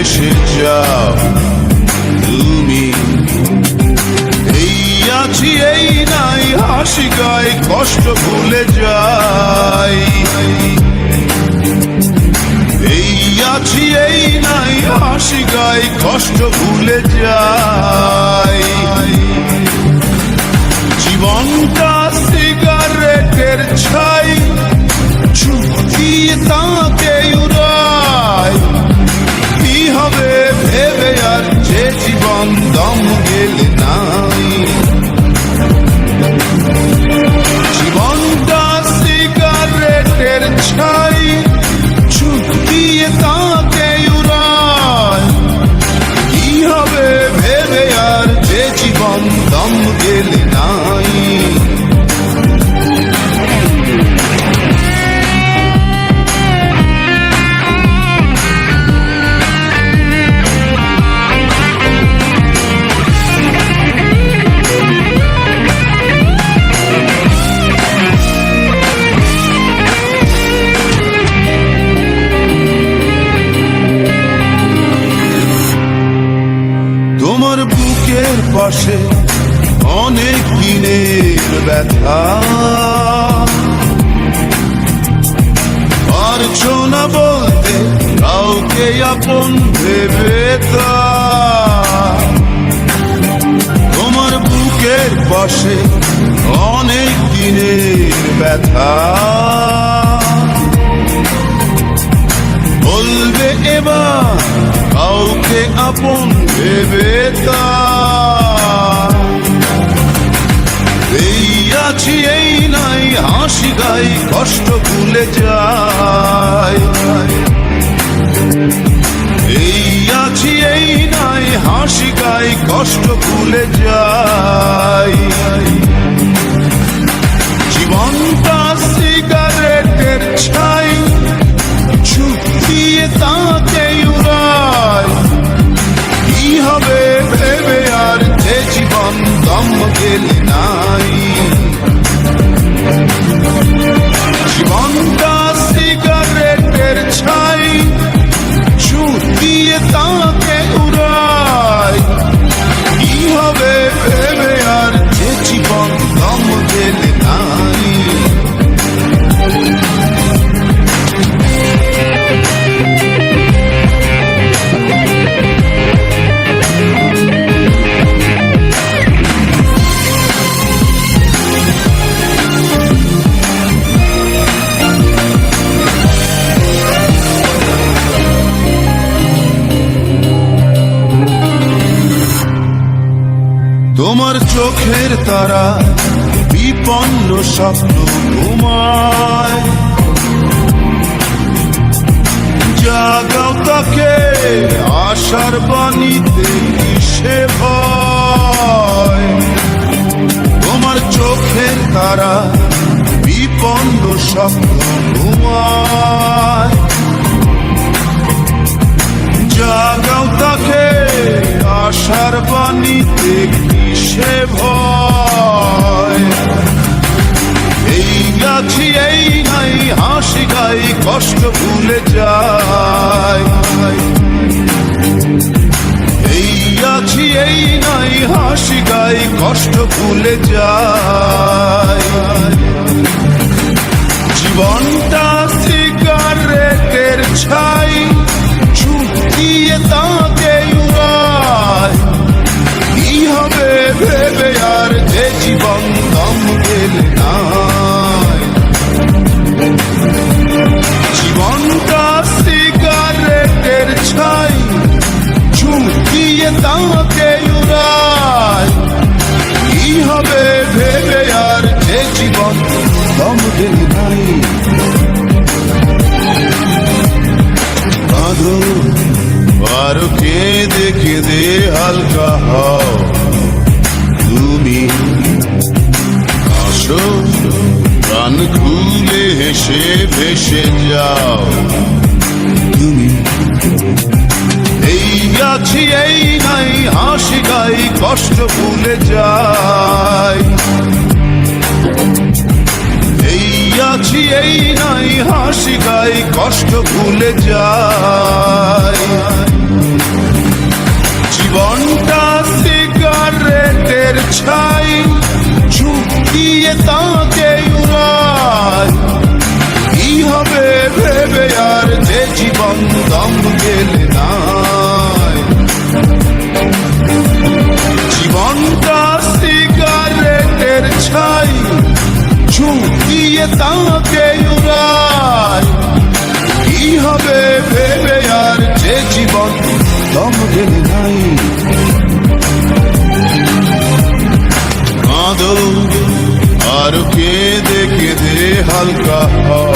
হেসে যাও তুমি। এই আছি এই নাই হাসি গায় কষ্ট ভুলে যাই। এই আছি এই নাই হাসি গায় কষ্ট ভুলে যাই। জীবনটা সিগারেটের ছাই চুকিয়ে তাকে উড়ায়। কি হবে ভেবে আর যে জীবন দম গেলে নাই। জীবনটা সিগারেটের ছাই চুকিয়ে তাকে উড়ায়। কি হবে ভেবে আর যে জীবন দম গেলে নাই। তোমার বুকের পাশে অনেক দিনের ব্যথা, পারছো না বলতে কাউকে আপন ভেবে তা। তোমার বুকের পাশে অনেক দিনের ব্যথা, বলবে এবার কাউকে আপন ভেবে তা। এই আছি এই নাই হাসি গাই কষ্ট ভুলে যাই। এই আছি এই নাই হাসি গাই কষ্ট ভুলে যাই। জীবনটা সিগারেটের ছাই চুকিয়ে তাকে উড়ায়। কি হবে ভেবে আর যে জীবন দম গেলে নাই। জীবনটা সিগারেটের ছাই চুকিয়ে তাকে উড়ায়। কি হবে ভেবে আর যে জীবন দম গেলে নাই। তোমার চোখের তারা বিপন্ন স্বপ্ন ঘুমায়। জাগাও তাকে আশার বাণীতে কিসে ভয়। তোমার চোখের তারা বিপন্ন স্বপ্ন ঘুমায়। জাগাও তাকে আশার বাণীতে কিসে ভয়। এই আছি এই নাই হাসি গাই কষ্ট ভুলে যাই। এই আছি এই নাই হাসি গাই কষ্ট ভুলে যাই। জীবনটা সিগারেটের ছাই চুকিয়ে তাকে উড়ায়। কি হবে ভেবে আর যে জীবন দম গেলে নাই। জীবনটা সিগারেটের ছাই চুকিয়ে তাকে উড়ায়। কি হবে ভেবে আর যে জীবন দম গেলে নাই। কাঁদো আর কেঁদে কেঁদে হালকা হও তুমি। আসো প্রাণ খুলে হেসে ভেসে যাও তুমি। এই আছি এই নাই হাসি গাই কষ্ট ভুলে যাই। এই আছি এই নাই হাসি গাই কষ্ট ভুলে যাই। জীবনটা সিগারেটের ছাই, ঝুঁক দিয়ে তাকে উড়ায়। কি হবে ভেবে আর যে জীবন দম গেলে নাই। জীবনটা সিগারেটের ছাই, ঝুঁক দিয়ে তাকে উড়ায়। কি হবে ভেবে আর যে জীবন দম গেলে নাই। কাঁদো আর কেঁদে কেঁদে হালকা হও,